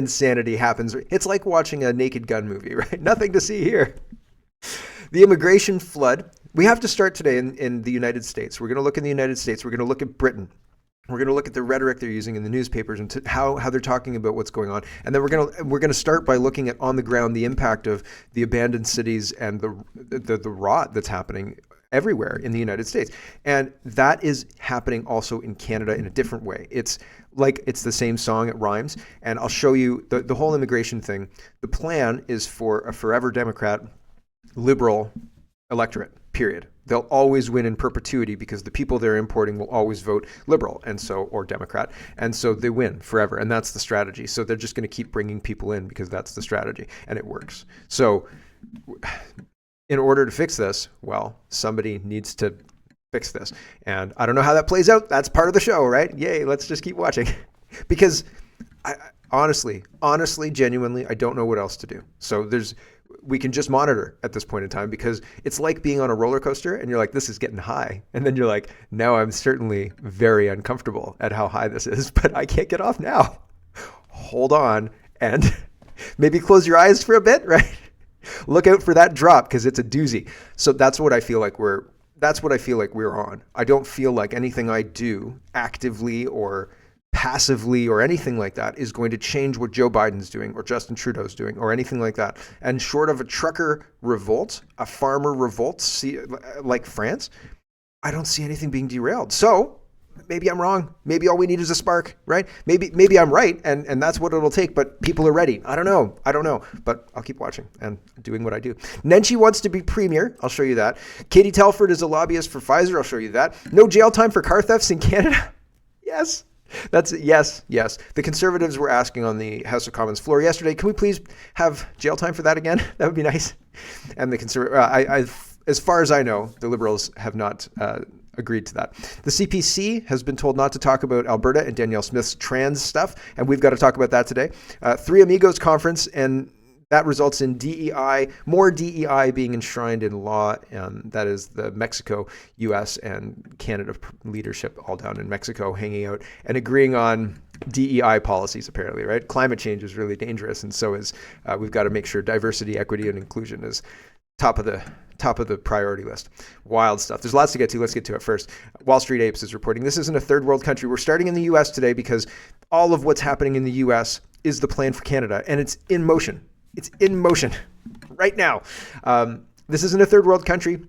insanity happens. It's like watching a Naked Gun movie, right? Nothing to see here. The immigration flood. We have to start today in the United States. We're going to look in the United States. We're going to look at Britain. We're going to look at the rhetoric they're using in the newspapers and how they're talking about what's going on. And then we're going to start by looking at on the ground the impact of the abandoned cities and the rot that's happening everywhere in the United States. And that is happening also in Canada in a different way. It's the same song, it rhymes. And I'll show you the whole immigration thing. The plan is for a forever Democrat, liberal electorate, period. They'll always win in perpetuity because the people they're importing will always vote liberal or Democrat. And so they win forever. And that's the strategy. So they're just going to keep bringing people in because that's the strategy. And it works. So in order to fix this, well, somebody needs to fix this. And I don't know how that plays out. That's part of the show, right? Yay, let's just keep watching. Because I honestly, genuinely, I don't know what else to do. So we can just monitor at this point in time because it's like being on a roller coaster and you're like, this is getting high. And then you're like, now I'm certainly very uncomfortable at how high this is, but I can't get off now. Hold on and maybe close your eyes for a bit, right? Look out for that drop because it's a doozy. So that's what I feel like we're on. I don't feel like anything I do actively or passively or anything like that is going to change what Joe Biden's doing or Justin Trudeau's doing or anything like that. And short of a trucker revolt, a farmer revolt, like France, I don't see anything being derailed. So maybe I'm wrong. Maybe all we need is a spark, right? Maybe I'm right and that's what it'll take, but people are ready. I don't know, but I'll keep watching and doing what I do. Nenshi wants to be premier. I'll show you that. Katie Telford is a lobbyist for Pfizer. I'll show you that. No jail time for car thefts in Canada. Yes. Yes. The Conservatives were asking on the House of Commons floor yesterday, can we please have jail time for that again? That would be nice. And the as far as I know, the Liberals have not agreed to that. The CPC has been told not to talk about Alberta and Danielle Smith's trans stuff, and we've got to talk about that today. Three Amigos conference, and that results in more DEI being enshrined in law, and that is the Mexico, U.S., and Canada leadership all down in Mexico hanging out and agreeing on DEI policies, apparently, right? Climate change is really dangerous, and so is we've got to make sure diversity, equity, and inclusion is top of the priority list. Wild stuff. There's lots to get to. Let's get to it first. Wall Street Apes is reporting this isn't a third world country. We're starting in the U.S. today because all of what's happening in the U.S. is the plan for Canada, and it's in motion. It's in motion right now. This isn't a third world country.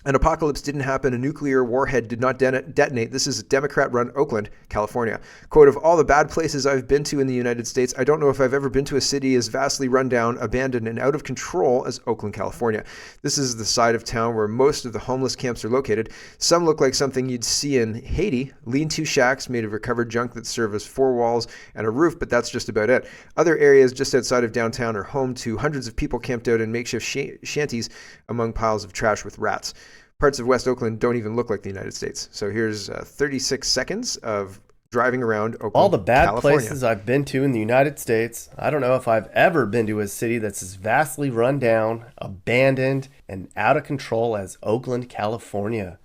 An apocalypse didn't happen. A nuclear warhead did not detonate. This is Democrat-run Oakland, California. Quote, of all the bad places I've been to in the United States, I don't know if I've ever been to a city as vastly run down, abandoned, and out of control as Oakland, California. This is the side of town where most of the homeless camps are located. Some look like something you'd see in Haiti, lean-to shacks made of recovered junk that serve as four walls and a roof, but that's just about it. Other areas just outside of downtown are home to hundreds of people camped out in makeshift shanties among piles of trash with rats. Parts of West Oakland don't even look like the United States. So here's 36 seconds of driving around Oakland, all the bad California. Places I've been to in the United States. I don't know if I've ever been to a city that's as vastly run down, abandoned, and out of control as Oakland, California.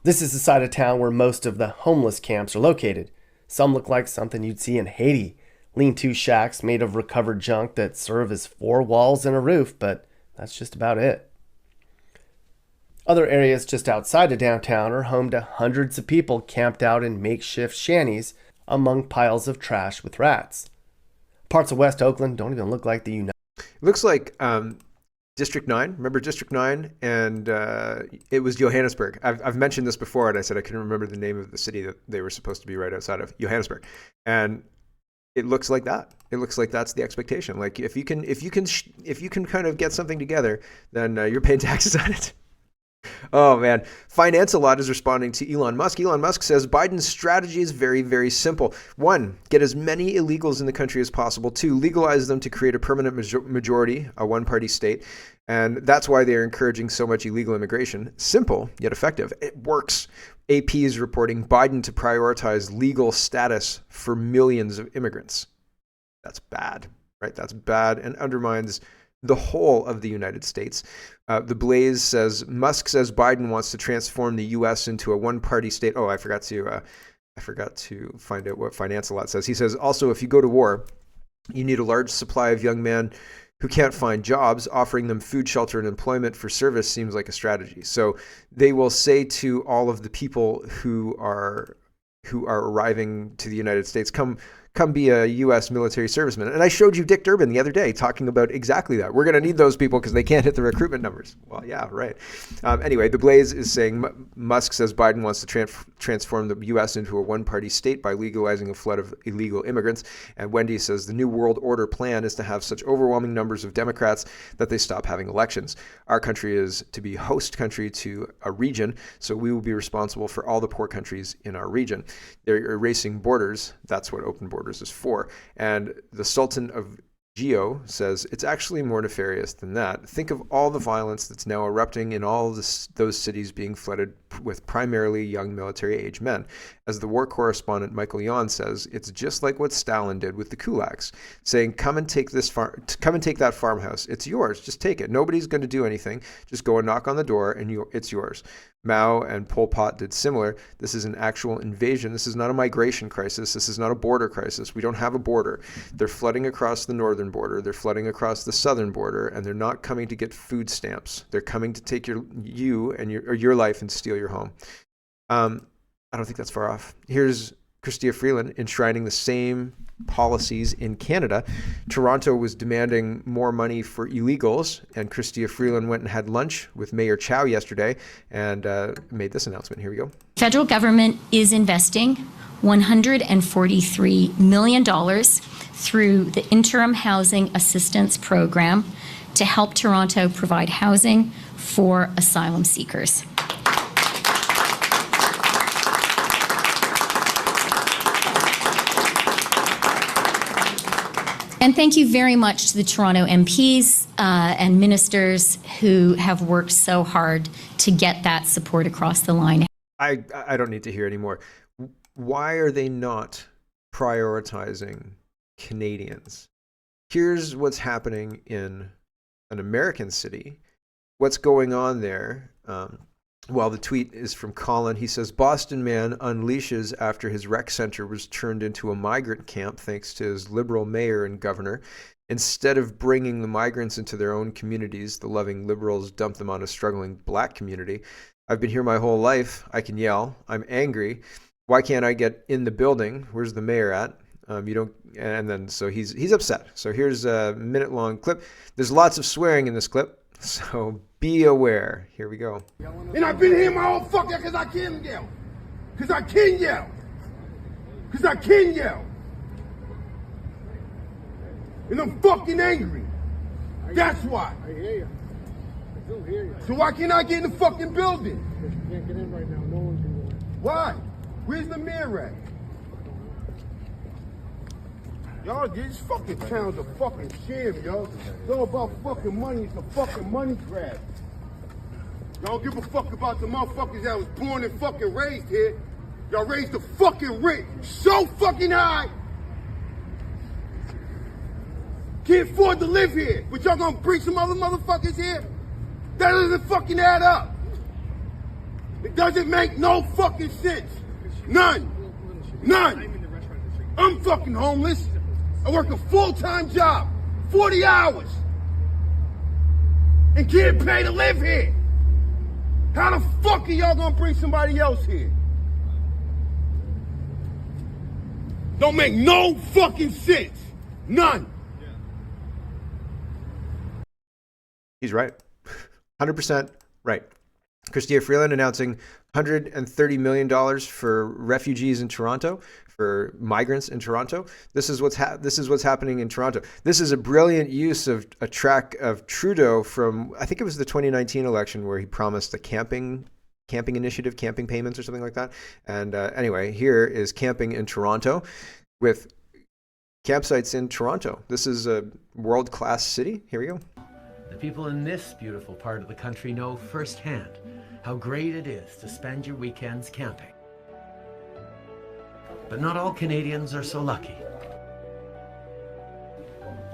This is the side of town where most of the homeless camps are located. Some look like something you'd see in Haiti. Lean-to shacks made of recovered junk that serve as four walls and a roof, but that's just about it. Other areas just outside of downtown are home to hundreds of people camped out in makeshift shanties among piles of trash with rats. Parts of West Oakland don't even look like the United It looks like District 9. Remember District 9? And it was Johannesburg. I've mentioned this before, and I said I couldn't remember the name of the city that they were supposed to be right outside of, Johannesburg. And it looks like that. It looks like that's the expectation. Like if you can kind of get something together, then you're paying taxes on it. Oh, man. Finance a Lot is responding to Elon Musk. Elon Musk says Biden's strategy is very, very simple. 1, get as many illegals in the country as possible. 2, legalize them to create a permanent majority, a one-party state. And that's why they're encouraging so much illegal immigration. Simple, yet effective. It works. AP is reporting Biden to prioritize legal status for millions of immigrants. That's bad, right? That's bad and undermines the whole of the United States. The Blaze says Musk says Biden wants to transform the U.S. into a one-party state. Oh, I forgot to find out what Finance a Lot says. He says also, if you go to war, You need a large supply of young men who can't find jobs. Offering them food, shelter, and employment for service seems like a strategy. So they will say to all of the people who are arriving to the United States, come be a U.S. military serviceman. And I showed you Dick Durbin the other day talking about exactly that. We're going to need those people because they can't hit the recruitment numbers. Well, yeah, right. Anyway, The Blaze is saying Musk says Biden wants to transform the U.S. into a one-party state by legalizing a flood of illegal immigrants. And Wendy says the New World Order plan is to have such overwhelming numbers of Democrats that they stop having elections. Our country is to be host country to a region, so we will be responsible for all the poor countries in our region. They're erasing borders. That's what open borders is for. And the Sultan of Geo says it's actually more nefarious than that. Think of all the violence that's now erupting in all those cities being flooded with primarily young military-age men. As the war correspondent Michael Yon says, it's just like what Stalin did with the kulaks, saying, "Come and take that farmhouse. It's yours. Just take it. Nobody's going to do anything. Just go and knock on the door, and it's yours." Mao and Pol Pot did similar. This is an actual invasion. This is not a migration crisis. This is not a border crisis. We don't have a border. They're flooding across the northern border. They're flooding across the southern border, and they're not coming to get food stamps. They're coming to take your life and steal your home. I don't think that's far off. Here's Chrystia Freeland enshrining the same policies in Canada. Toronto was demanding more money for illegals, and Chrystia Freeland went and had lunch with Mayor Chow yesterday and made this announcement. Here we go. Federal government is investing $143 million through the Interim Housing Assistance Program to help Toronto provide housing for asylum seekers. And thank you very much to the Toronto MPs and ministers who have worked so hard to get that support across the line. I don't need to hear anymore. Why are they not prioritizing Canadians? Here's what's happening in an American city. What's going on there? Well, the tweet is from Colin. He says, Boston man unleashes after his rec center was turned into a migrant camp thanks to his liberal mayor and governor. Instead of bringing the migrants into their own communities, the loving liberals dump them on a struggling black community. I've been here my whole life. I can yell. I'm angry. Why can't I get in the building? Where's the mayor at? You don't. And then so he's upset. So here's a minute-long clip. There's lots of swearing in this clip. So be aware. Here we go. And I've been here my whole fucking because I can yell. Because I can yell. Because I can yell. And I'm fucking angry. That's why. I hear you. I do hear you. So why can't I get in the fucking building? Because you can't get in right now. No one can go in. Why? Where's the mayor at? Y'all, this fucking town's a fucking sham, yo. It's all about fucking money. It's a fucking money grab. Y'all don't give a fuck about the motherfuckers that was born and fucking raised here. Y'all raised the fucking rent so fucking high. Can't afford to live here, but y'all gonna bring some other motherfuckers here? That doesn't fucking add up. It doesn't make no fucking sense. None. None. I'm fucking homeless. I work a full-time job, 40 hours, and can't pay to live here. How the fuck are y'all gonna bring somebody else here? Don't make no fucking sense. None. He's right. 100% right. Chrystia Freeland announcing $130 million for refugees in Toronto, for migrants in Toronto. This is what's happening in Toronto. This is a brilliant use of a track of Trudeau from, I think it was the 2019 election, where he promised a camping initiative, camping payments or something like that. And anyway, here is camping in Toronto with campsites in Toronto. This is a world-class city. Here we go. The people in this beautiful part of the country know firsthand how great it is to spend your weekends camping. But not all Canadians are so lucky.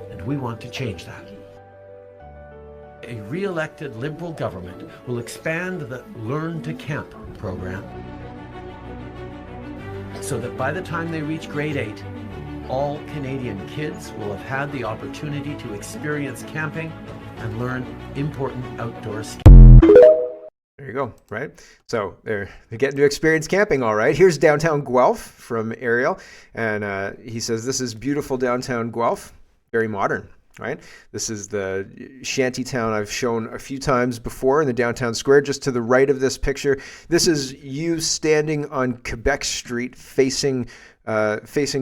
And we want to change that. A re-elected Liberal government will expand the Learn to Camp program so that by the time they reach grade 8, all Canadian kids will have had the opportunity to experience camping and learn important outdoor skills. There you go, right? So they're getting to experience camping, all right. Here's downtown Guelph from Ariel, and he says, this is beautiful downtown Guelph, very modern, right? This is the shanty town I've shown a few times before in the downtown square. Just to the right of this picture, this is you standing on Quebec Street facing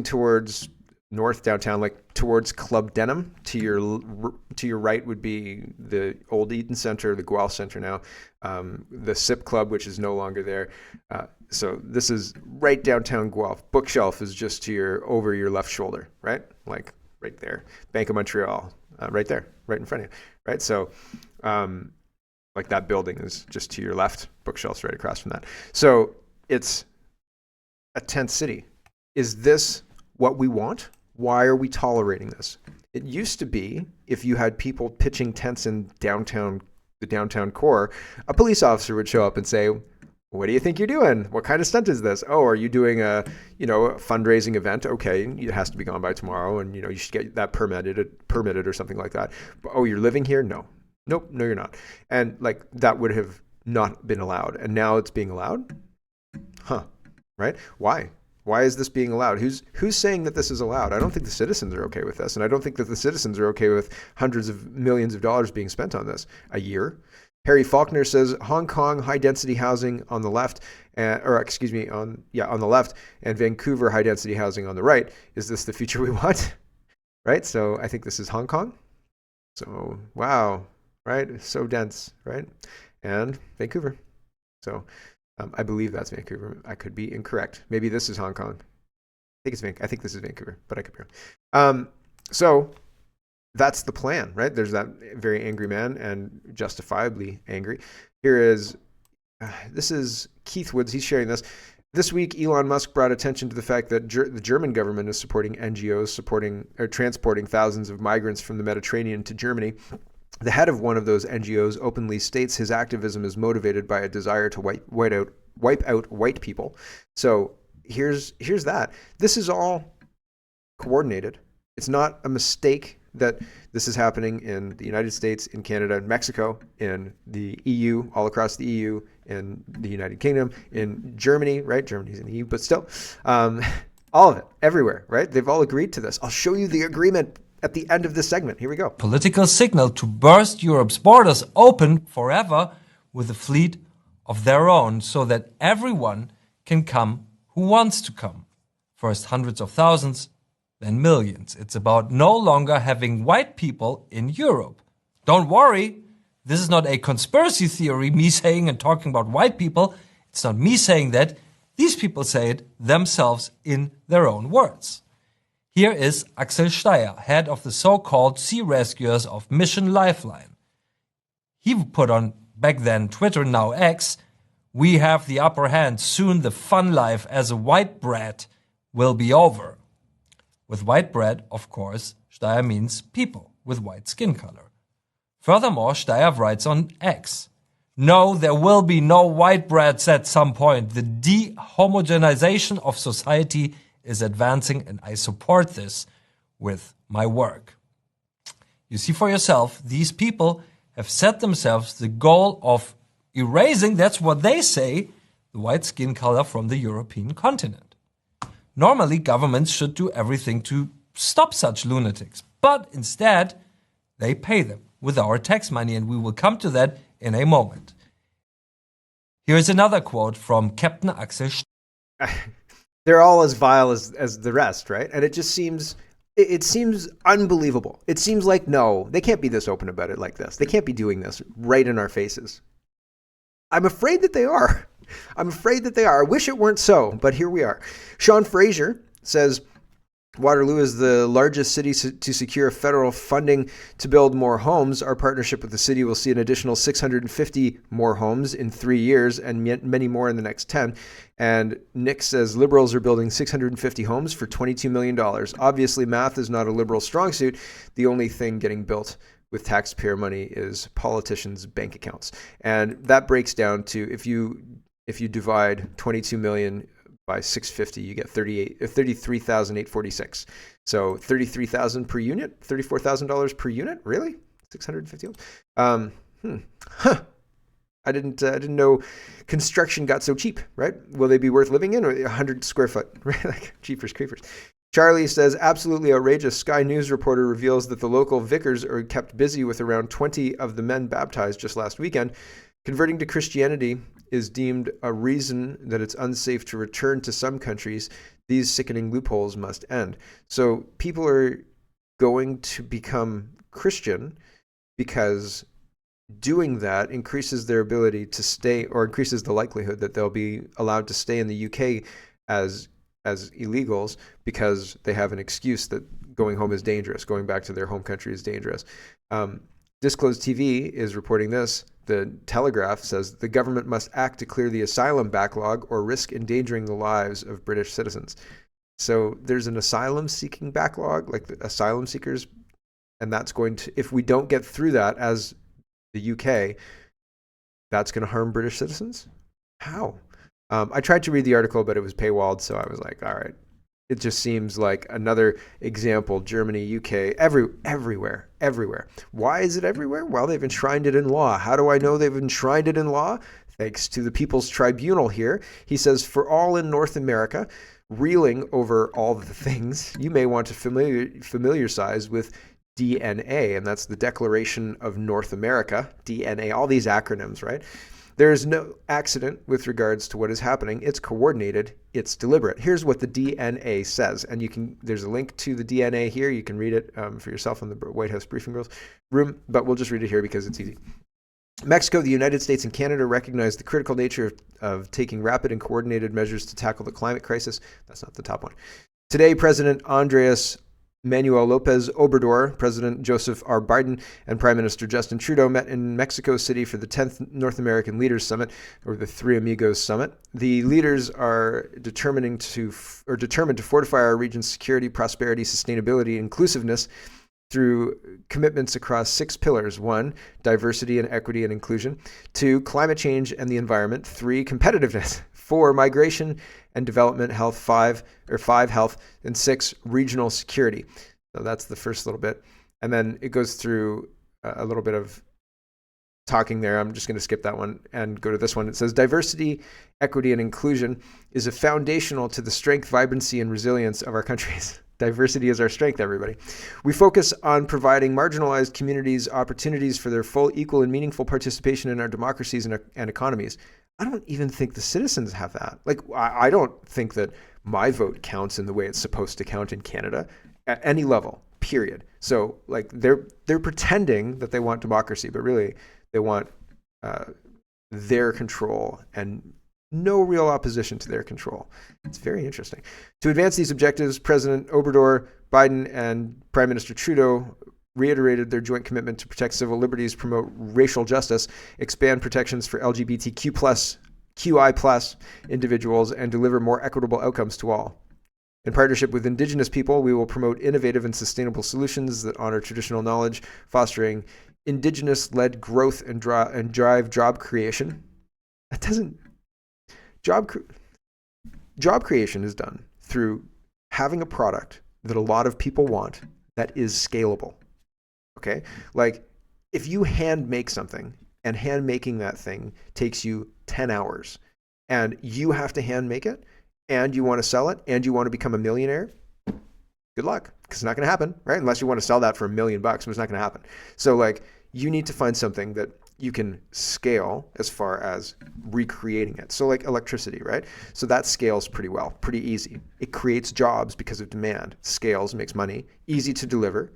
towards north downtown, like towards Club Denham. To your right would be the old Eaton Center, the Guelph Center now, the SIP Club, which is no longer there. So this is right downtown Guelph. Bookshelf is just over your left shoulder, right? Like right there. Bank of Montreal, right there, right in front of you, right? So like that building is just to your left. Bookshelf's right across from that. So it's a tent city. Is this what we want? Why are we tolerating this? It used to be, if you had people pitching tents in the downtown core, a police officer would show up and say, what do you think you're doing? What kind of stunt is this? Oh, are you doing a fundraising event? Okay, it has to be gone by tomorrow, and you should get that permitted or something like that. But, oh, you're living here? No, nope, no, you're not. And like that would have not been allowed, and now it's being allowed? Huh? Right? Why? Why is this being allowed? Who's saying that this is allowed? I don't think the citizens are okay with this, and I don't think that the citizens are okay with hundreds of millions of dollars being spent on this a year. Harry Faulkner says Hong Kong high density housing on the left, on the left, and Vancouver high density housing on the right. Is this the future we want? Right? So I think this is Hong Kong. So wow, right? So dense, right? And Vancouver. So I believe that's Vancouver. I could be incorrect. Maybe this is Hong Kong. I think this is Vancouver, but I could be wrong. So that's the plan, right? There's that very angry man, and justifiably angry. This is Keith Woods. He's sharing this. This week, Elon Musk brought attention to the fact that the German government is supporting NGOs transporting thousands of migrants from the Mediterranean to Germany. The head of one of those NGOs openly states his activism is motivated by a desire to wipe out white people. So here's that. This is all coordinated. It's not a mistake that this is happening in the United States, in Canada, in Mexico, in the EU, all across the EU, in the United Kingdom, in Germany, right? Germany's in the EU, but still, all of it, everywhere, right? They've all agreed to this. I'll show you the agreement at the end of this segment. Here we go. Political signal to burst Europe's borders open forever with a fleet of their own so that everyone can come who wants to come. First hundreds of thousands, then millions. It's about no longer having white people in Europe. Don't worry, this is not a conspiracy theory, me saying and talking about white people. It's not me saying that. These people say it themselves in their own words. Here is Axel Steyer, head of the so-called sea rescuers of Mission Lifeline. He put on, back then Twitter, now X, "We have the upper hand. Soon the fun life as a white brat will be over." With white bread, of course, Steyer means people with white skin color. Furthermore, Steyer writes on X, "No, there will be no white breads at some point. The dehomogenization of society is advancing, and I support this with my work." You see for yourself, these people have set themselves the goal of erasing, that's what they say, the white skin color from the European continent. Normally, governments should do everything to stop such lunatics, but instead, they pay them with our tax money, and we will come to that in a moment. Here's another quote from Captain Axel Steyer. They're all as vile as the rest, right? And it just seems unbelievable. It seems like, no, they can't be this open about it like this. They can't be doing this right in our faces. I'm afraid that they are. I wish it weren't so, but here we are. Sean Fraser says Waterloo is the largest city to secure federal funding to build more homes. Our partnership with the city will see an additional 650 more homes in 3 years and many more in the next 10. And Nick says Liberals are building 650 homes for $22 million. Obviously, math is not a Liberal strong suit. The only thing getting built with taxpayer money is politicians' bank accounts. And that breaks down to, if you divide 22 million by 650, you get 33,846. So 33,000 per unit, $34,000 per unit, really? 650. Huh. I didn't know construction got so cheap, right? Will they be worth living in, or 100 square foot, right? Like Jeepers Creepers. Charlie says, absolutely outrageous. Sky News reporter reveals that the local vicars are kept busy with around 20 of the men baptized just last weekend. Converting to Christianity is deemed a reason that it's unsafe to return to some countries. These sickening loopholes must end. So people are going to become Christian because doing that increases their ability to stay, or increases the likelihood that they'll be allowed to stay in the UK as illegals, because they have an excuse that going home is dangerous, going back to their home country is dangerous. Disclosed TV is reporting this. The Telegraph says the government must act to clear the asylum backlog or risk endangering the lives of British citizens. So there's an asylum seeking backlog, like the asylum seekers, and that's going to, if we don't get through that as the UK, that's going to harm British citizens? How? I tried to read the article, but it was paywalled, so I was like, all right. It just seems like another example. Germany, UK, everywhere. Why is it everywhere? Well, they've enshrined it in law. How do I know they've enshrined it in law? Thanks to the People's Tribunal here. He says, for all in North America, reeling over all the things, you may want to familiarize with DNA, and that's the Declaration of North America, DNA, all these acronyms, right? There is no accident with regards to what is happening. It's coordinated. It's deliberate. Here's what the DNA says, and there's a link to the DNA here. You can read it for yourself in the White House Briefing Room, but we'll just read it here because it's easy. Mexico, the United States, and Canada recognize the critical nature of taking rapid and coordinated measures to tackle the climate crisis. That's not the top one. Today, President Andres Manuel López Obrador, President Joseph R. Biden, and Prime Minister Justin Trudeau met in Mexico City for the 10th North American Leaders Summit, or the Three Amigos Summit. The leaders are determined to fortify our region's security, prosperity, sustainability, inclusiveness through commitments across 6 pillars. 1, diversity and equity and inclusion. 2, climate change and the environment. 3, competitiveness. 4, migration and development. 5, health. And 6, regional security. So that's the first little bit. And then it goes through a little bit of talking there. I'm just going to skip that one and go to this one. It says, diversity, equity, and inclusion is a foundational to the strength, vibrancy, and resilience of our countries. Diversity is our strength, everybody. We focus on providing marginalized communities opportunities for their full, equal, and meaningful participation in our democracies and economies. I don't even think the citizens have that. Like, I don't think that my vote counts in the way it's supposed to count in Canada at any level, period. So, like, they're pretending that they want democracy, but really they want their control and no real opposition to their control. It's very interesting. To advance these objectives, President Obrador, Biden, and Prime Minister Trudeau reiterated their joint commitment to protect civil liberties, promote racial justice, expand protections for LGBTQ+, QI+ individuals, and deliver more equitable outcomes to all. In partnership with Indigenous people, we will promote innovative and sustainable solutions that honor traditional knowledge, fostering Indigenous-led growth and drive job creation. That doesn't... Job creation is done through having a product that a lot of people want that is scalable. Okay? Like, if you hand make something, and hand making that thing takes you 10 hours, and you have to hand make it, and you want to sell it, and you want to become a millionaire, good luck, because it's not going to happen, right? Unless you want to sell that for $1 million, but it's not going to happen. So, like, you need to find something that you can scale as far as recreating it. So like electricity, right? So that scales pretty well, pretty easy. It creates jobs because of demand. Scales, makes money, easy to deliver,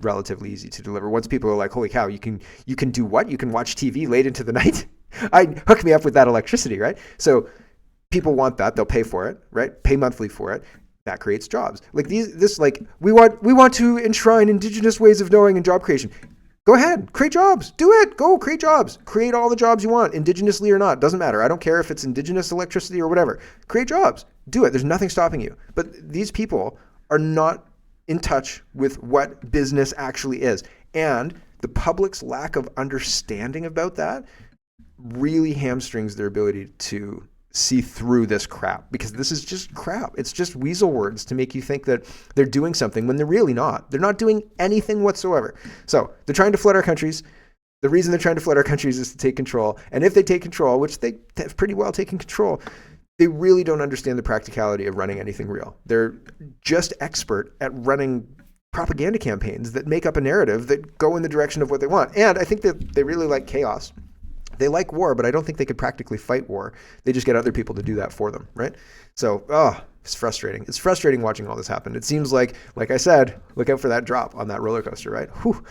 relatively easy to deliver. Once people are like, holy cow, you can do what? You can watch TV late into the night? Hook me up with that electricity, right? So people want that, they'll pay for it, right? Pay monthly for it. That creates jobs. Like we want to enshrine Indigenous ways of knowing and job creation. Go ahead, create jobs. Do it. Go create jobs. Create all the jobs you want, indigenously or not. Doesn't matter. I don't care if it's indigenous electricity or whatever. Create jobs. Do it. There's nothing stopping you. But these people are not in touch with what business actually is. And the public's lack of understanding about that really hamstrings their ability to see through this crap, because this is just crap. It's just weasel words to make you think that they're doing something when they're really not. They're not doing anything whatsoever. So they're trying to flood our countries. The reason they're trying to flood our countries is to take control. And if they take control, which they have pretty well taken control, they really don't understand the practicality of running anything real. They're just expert at running propaganda campaigns that make up a narrative that go in the direction of what they want. And I think that they really like chaos. They like war, but I don't think they could practically fight war. They just get other people to do that for them, right? So, it's frustrating. It's frustrating watching all this happen. It seems like I said, look out for that drop on that roller coaster, right? Whew.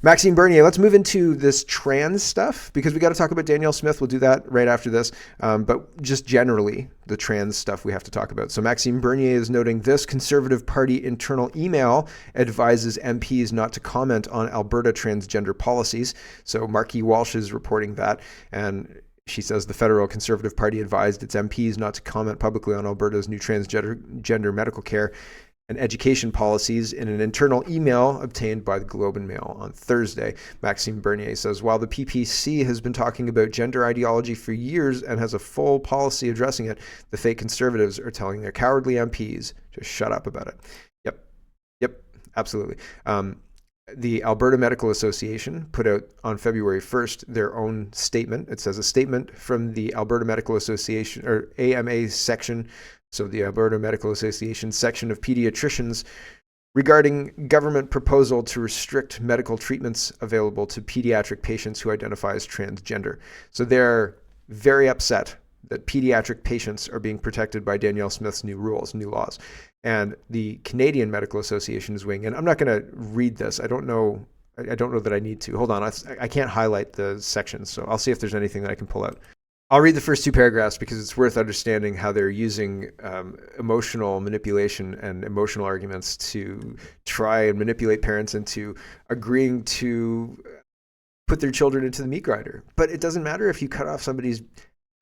Maxime Bernier, let's move into this trans stuff, because we got to talk about Danielle Smith. We'll do that right after this. But just generally, the trans stuff we have to talk about. So Maxime Bernier is noting this Conservative Party internal email advises MPs not to comment on Alberta transgender policies. So Marky Walsh is reporting that. And she says the Federal Conservative Party advised its MPs not to comment publicly on Alberta's new transgender medical care and education policies in an internal email obtained by the Globe and Mail on Thursday. Maxime Bernier says, while the PPC has been talking about gender ideology for years and has a full policy addressing it, the fake Conservatives are telling their cowardly MPs to shut up about it. Yep, absolutely. The Alberta Medical Association put out on February 1st their own statement. It says a statement from the Alberta Medical Association, or AMA section, so the Alberta Medical Association section of pediatricians, regarding government proposal to restrict medical treatments available to pediatric patients who identify as transgender. So they're very upset that pediatric patients are being protected by Danielle Smith's new laws. And the Canadian Medical Association is weighing in. I'm not going to read this. I don't know that I need to. Hold on. I can't highlight the sections, so I'll see if there's anything that I can pull out. I'll read the first two paragraphs because it's worth understanding how they're using emotional manipulation and emotional arguments to try and manipulate parents into agreeing to put their children into the meat grinder. But it doesn't matter if you cut off somebody's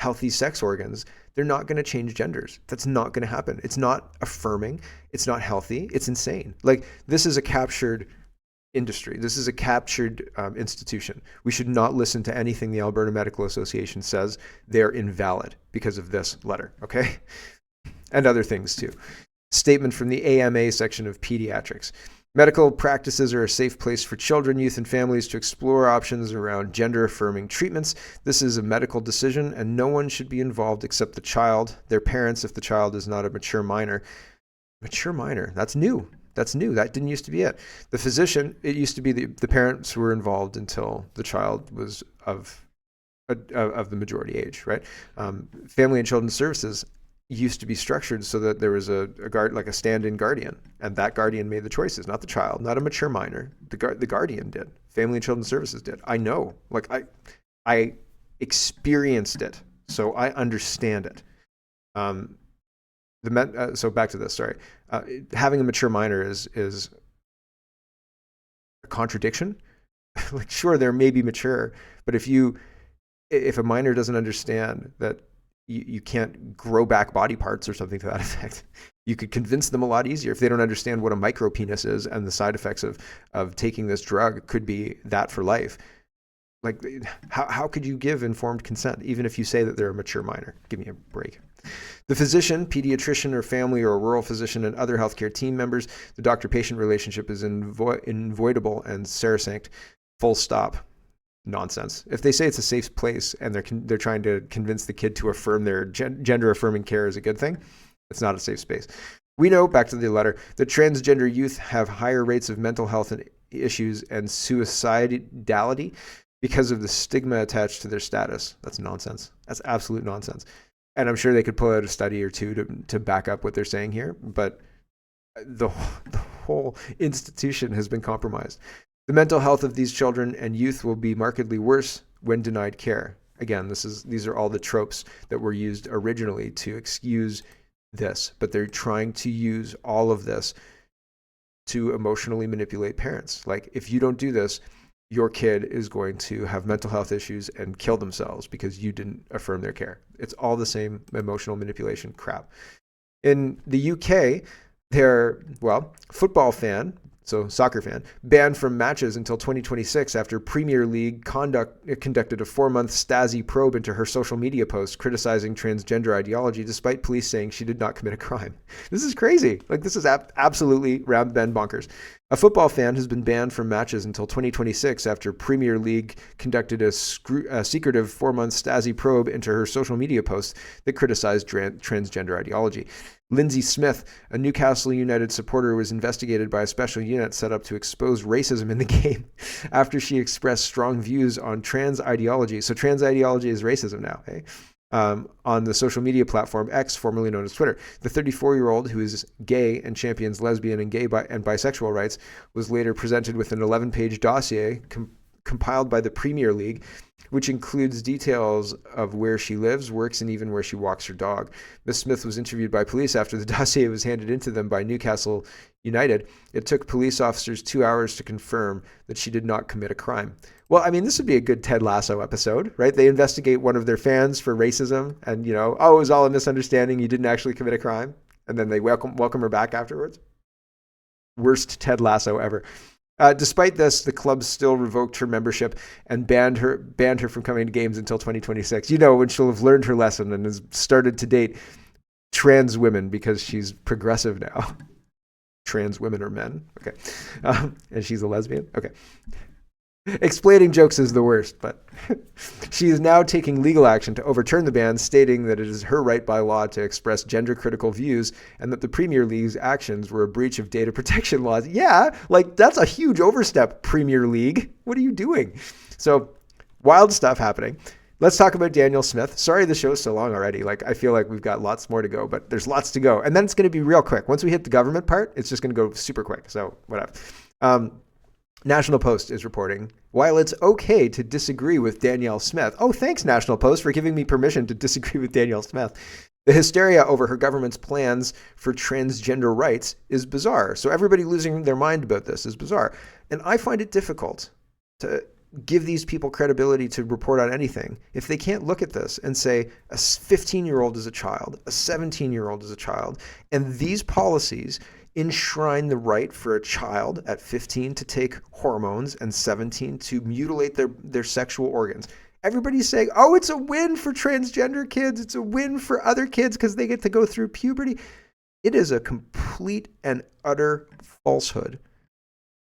healthy sex organs. They're not going to change genders. That's not going to happen. It's not affirming. It's not healthy. It's insane. Like, this is a captured industry. This is a captured institution. We should not listen to anything the Alberta Medical Association says. They're invalid because of this letter, okay? And other things too. Statement from the AMA section of pediatrics. Medical practices are a safe place for children, youth, and families to explore options around gender-affirming treatments. This is a medical decision, and no one should be involved except the child, their parents if the child is not a mature minor. Mature minor, that's new. That's new. That didn't used to be it. The physician, it used to be the parents who were involved until the child was of the majority age, right? Family and Children's Services used to be structured so that there was a guard, like a stand-in guardian, and that guardian made the choices, not the child, not a mature minor. The guardian did. Family and Children's Services did. I know, like I experienced it, so I understand it. So back to this. Sorry, having a mature minor is a contradiction. Like, sure, there may be mature, but if a minor doesn't understand that you can't grow back body parts or something to that effect, you could convince them a lot easier. If they don't understand what a micro penis is and the side effects of taking this drug could be that for life. Like, how could you give informed consent, even if you say that they're a mature minor? Give me a break. The physician, pediatrician, or family or rural physician and other healthcare team members, the doctor-patient relationship is invoidable and sacrosanct. Full stop. Nonsense. If they say it's a safe place and they're trying to convince the kid to affirm their gender-affirming care is a good thing, it's not a safe space. We know, back to the letter, that transgender youth have higher rates of mental health issues and suicidality because of the stigma attached to their status. That's nonsense. That's absolute nonsense. And I'm sure they could pull out a study or two to back up what they're saying here, but the whole institution has been compromised. The mental health of these children and youth will be markedly worse when denied care. Again, these are all the tropes that were used originally to excuse this, but they're trying to use all of this to emotionally manipulate parents. Like, if you don't do this, your kid is going to have mental health issues and kill themselves because you didn't affirm their care. It's all the same emotional manipulation crap. In the UK, football fan so soccer fan, banned from matches until 2026 after Premier League conducted a 4-month Stasi probe into her social media posts criticizing transgender ideology, despite police saying she did not commit a crime. This is crazy. Like, this is absolutely round bend bonkers. A football fan has been banned from matches until 2026 after Premier League conducted a secretive 4-month Stasi probe into her social media posts that criticized transgender ideology. Lindsay Smith, a Newcastle United supporter, was investigated by a special unit set up to expose racism in the game after she expressed strong views on trans ideology. So trans ideology is racism now, eh? On the social media platform X, formerly known as Twitter. The 34-year-old, who is gay and champions lesbian and gay and bisexual rights, was later presented with an 11-page dossier compiled by the Premier League, which includes details of where she lives, works, and even where she walks her dog. Ms. Smith was interviewed by police after the dossier was handed into them by Newcastle United. It took police officers 2 hours to confirm that she did not commit a crime. Well, I mean, this would be a good Ted Lasso episode, right? They investigate one of their fans for racism and, you know, oh, it was all a misunderstanding. You didn't actually commit a crime. And then they welcome her back afterwards. Worst Ted Lasso ever. Despite this, the club still revoked her membership and banned her from coming to games until 2026. You know, when she'll have learned her lesson and has started to date trans women because she's progressive now. Trans women are men. Okay. And she's a lesbian. Okay. Explaining jokes is the worst, but she is now taking legal action to overturn the ban, stating that it is her right by law to express gender-critical views and that the Premier League's actions were a breach of data protection laws. Yeah, like, that's a huge overstep, Premier League. What are you doing? So, wild stuff happening. Let's talk about Daniel Smith. Sorry the show's so long already. Like, I feel like we've got lots more to go, but there's lots to go. And then it's going to be real quick. Once we hit the government part, it's just going to go super quick. So, whatever. National Post is reporting, while it's okay to disagree with Danielle Smith. Oh, thanks, National Post, for giving me permission to disagree with Danielle Smith. The hysteria over her government's plans for transgender rights is bizarre. So everybody losing their mind about this is bizarre. And I find it difficult to give these people credibility to report on anything if they can't look at this and say a 15-year-old is a child, a 17-year-old is a child, and these policies enshrine the right for a child at 15 to take hormones and 17 to mutilate their sexual organs. Everybody's saying, oh, it's a win for transgender kids. It's a win for other kids because they get to go through puberty. It is a complete and utter falsehood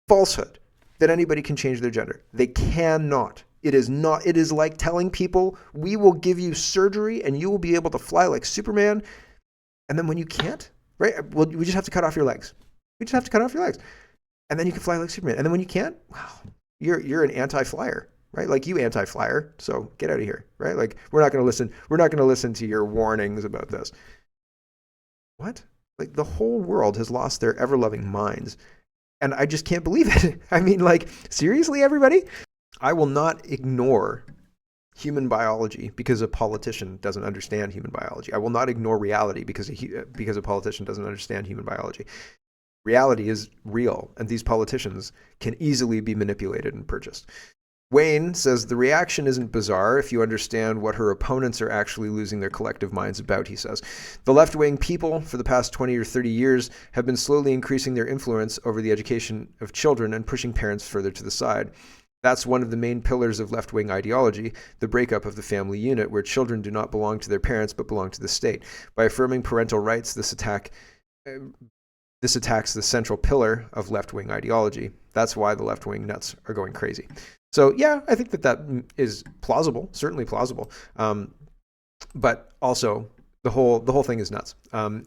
that anybody can change their gender. They cannot. It is not. It is like telling people, we will give you surgery and you will be able to fly like Superman. And then when you can't, right? Well, we just have to cut off your legs. We just have to cut off your legs. And then you can fly like Superman. And then when you can't, wow, you're an anti-flyer, right? Like, you anti-flyer, so get out of here, right? Like, we're not going to listen. We're not going to listen to your warnings about this. What? Like, the whole world has lost their ever-loving minds. And I just can't believe it. I mean, like, seriously, everybody? I will not ignore human biology because a politician doesn't understand human biology. I will not ignore reality because a politician doesn't understand human biology. Reality is real, and these politicians can easily be manipulated and purchased. Wayne says the reaction isn't bizarre if you understand what her opponents are actually losing their collective minds about, he says. The left-wing people for the past 20 or 30 years have been slowly increasing their influence over the education of children and pushing parents further to the side. That's one of the main pillars of left-wing ideology, the breakup of the family unit, where children do not belong to their parents but belong to the state. By affirming parental rights, this attacks the central pillar of left-wing ideology. That's why the left-wing nuts are going crazy. So yeah, I think that is plausible, certainly plausible. But also, the whole thing is nuts.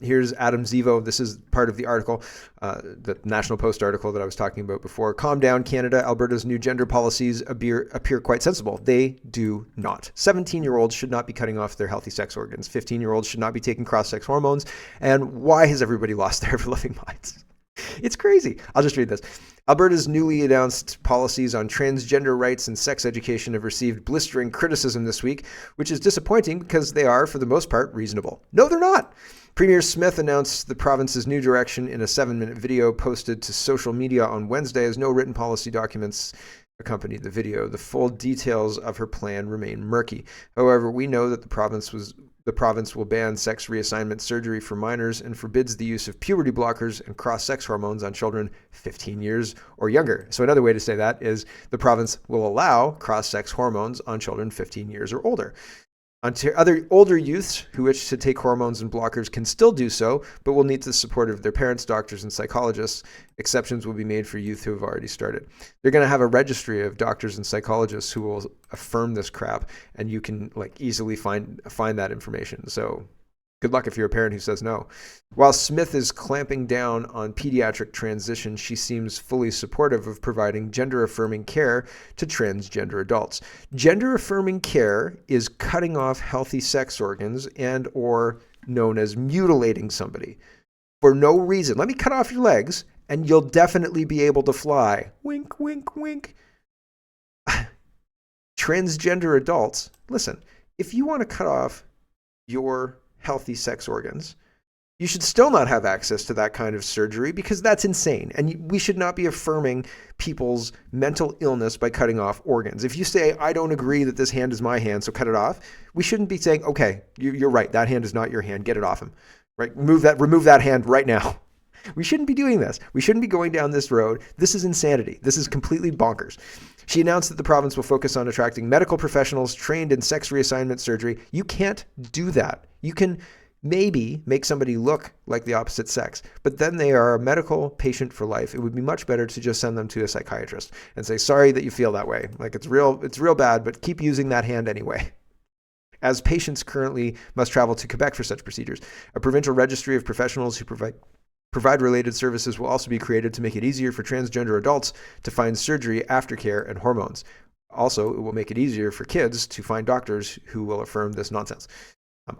Here's Adam Zivo. This is part of the article, the National Post article that I was talking about before. Calm down, Canada. Alberta's new gender policies appear quite sensible. They do not. 17-year-olds should not be cutting off their healthy sex organs. 15-year-olds should not be taking cross-sex hormones. And why has everybody lost their ever-loving minds? It's crazy. I'll just read this. Alberta's newly announced policies on transgender rights and sex education have received blistering criticism this week, which is disappointing because they are, for the most part, reasonable. No, they're not. Premier Smith announced the province's new direction in a 7-minute video posted to social media on Wednesday, as no written policy documents accompanied the video. The full details of her plan remain murky. However, we know that the province will ban sex reassignment surgery for minors and forbids the use of puberty blockers and cross-sex hormones on children 15 years or younger. So another way to say that is the province will allow cross-sex hormones on children 15 years or older. Other older youths who wish to take hormones and blockers can still do so, but will need the support of their parents, doctors, and psychologists. Exceptions will be made for youth who have already started. They're going to have a registry of doctors and psychologists who will affirm this crap, and you can easily find that information. So good luck if you're a parent who says no. While Smith is clamping down on pediatric transition, she seems fully supportive of providing gender-affirming care to transgender adults. Gender-affirming care is cutting off healthy sex organs and or known as mutilating somebody for no reason. Let me cut off your legs and you'll definitely be able to fly. Wink, wink, wink. Transgender adults, listen, if you want to cut off your healthy sex organs, you should still not have access to that kind of surgery because that's insane. And we should not be affirming people's mental illness by cutting off organs. If you say, I don't agree that this hand is my hand, so cut it off, we shouldn't be saying, okay, you're right, that hand is not your hand, get it off him. Right? Remove that hand right now. We shouldn't be doing this. We shouldn't be going down this road. This is insanity. This is completely bonkers. She announced that the province will focus on attracting medical professionals trained in sex reassignment surgery. You can't do that. You can maybe make somebody look like the opposite sex, but then they are a medical patient for life. It would be much better to just send them to a psychiatrist and say, sorry that you feel that way. It's real bad, but keep using that hand anyway. As patients currently must travel to Quebec for such procedures, a provincial registry of professionals who provide related services will also be created to make it easier for transgender adults to find surgery, aftercare, and hormones. Also, it will make it easier for kids to find doctors who will affirm this nonsense.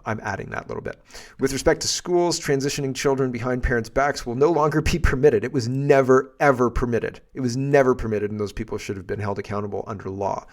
I'm adding that little bit. With respect to schools, transitioning children behind parents' backs will no longer be permitted. It was never, ever permitted. It was never permitted, and those people should have been held accountable under law.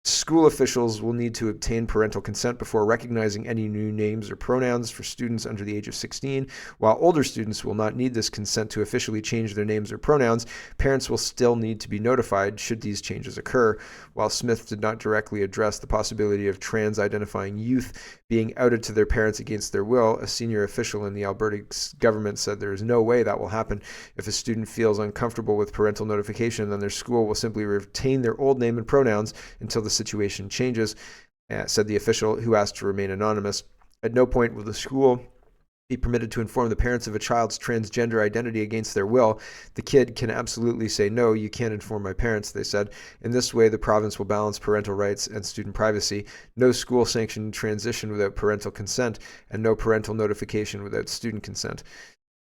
School officials will need to obtain parental consent before recognizing any new names or pronouns for students under the age of 16. While older students will not need this consent to officially change their names or pronouns, parents will still need to be notified should these changes occur. While Smith did not directly address the possibility of trans-identifying youth being outed to their parents against their will, a senior official in the Alberta government said there is no way that will happen. If a student feels uncomfortable with parental notification, then their school will simply retain their old name and pronouns until the situation changes, said the official, who asked to remain anonymous. At no point will the school be permitted to inform the parents of a child's transgender identity against their will. The kid can absolutely say, no, you can't inform my parents, they said. In this way, the province will balance parental rights and student privacy. No school-sanctioned transition without parental consent, and no parental notification without student consent.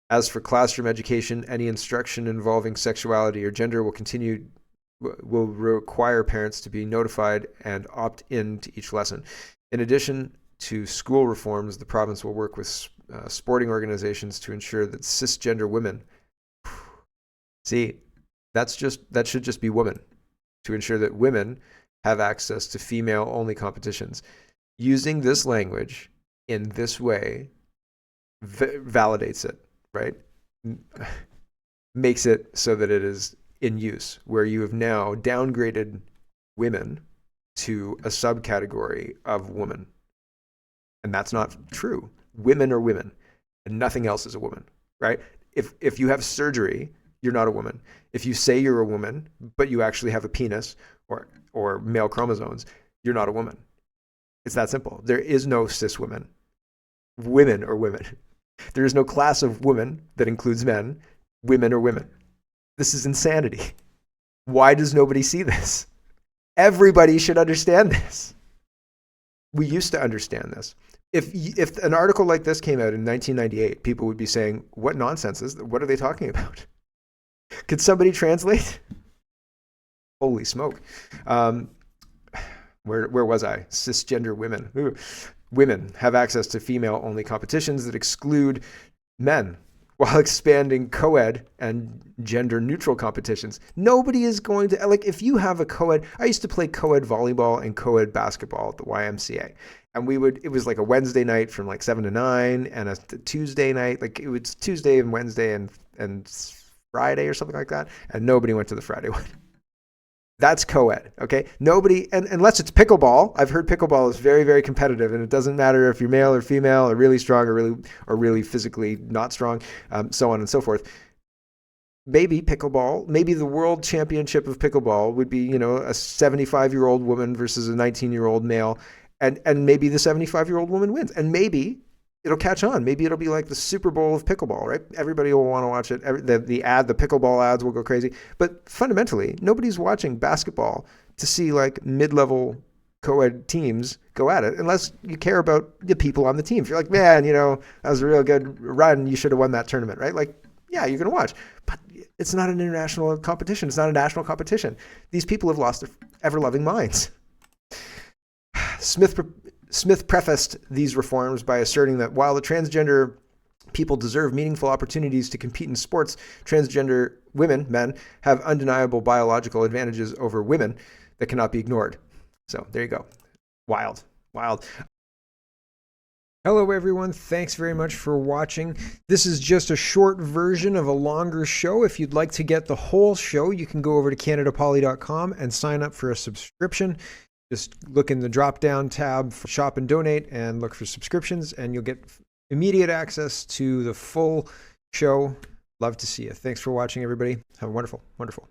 As for classroom education, any instruction involving sexuality or gender will require parents to be notified and opt in to each lesson. In addition to school reforms, the province will work with sporting organizations to ensure that cisgender women, that should just be women, to ensure that women have access to female-only competitions. Using this language in this way validates it, right? Makes it so that it is in use, where you have now downgraded women to a subcategory of woman. And that's not true. Women are women, and nothing else is a woman, right? If you have surgery, you're not a woman. If you say you're a woman, but you actually have a penis or male chromosomes, you're not a woman. It's that simple. There is no cis women. Women are women. There is no class of women that includes men. Women are women. This is insanity. Why does nobody see this? Everybody should understand this. We used to understand this. If an article like this came out in 1998, people would be saying, what nonsense is that? What are they talking about? Could somebody translate? Holy smoke. Where was I? Cisgender women. Ooh. Women have access to female-only competitions that exclude men, while expanding co-ed and gender-neutral competitions. Nobody is going to, if you have a co-ed, I used to play co-ed volleyball and co-ed basketball at the YMCA. And it was like a Wednesday night from 7 to 9 and a Tuesday night, it was Tuesday and Wednesday and Friday or something like that. And nobody went to the Friday one. That's co-ed, okay? Nobody, and unless it's pickleball, I've heard pickleball is very, very competitive, and it doesn't matter if you're male or female, or really strong or really physically not strong, so on and so forth. Maybe pickleball, maybe the world championship of pickleball would be, you know, a 75-year-old woman versus a 19-year-old male, and maybe the 75-year-old woman wins, and maybe it'll catch on. Maybe it'll be like the Super Bowl of pickleball, right? Everybody will want to watch it. The pickleball ads will go crazy. But fundamentally, nobody's watching basketball to see like mid-level co-ed teams go at it, unless you care about the people on the team. If you're like, man, you know, that was a real good run, you should have won that tournament, right? Like, yeah, you're going to watch. But it's not an international competition. It's not a national competition. These people have lost their ever-loving minds. Smith prefaced these reforms by asserting that while the transgender people deserve meaningful opportunities to compete in sports, transgender men, have undeniable biological advantages over women that cannot be ignored. So there you go. Wild. Hello, everyone. Thanks very much for watching. This is just a short version of a longer show. If you'd like to get the whole show, you can go over to CanadaPoly.com and sign up for a subscription. Just look in the drop-down tab for Shop and Donate and look for subscriptions, and you'll get immediate access to the full show. Love to see you. Thanks for watching, everybody. Have a wonderful, wonderful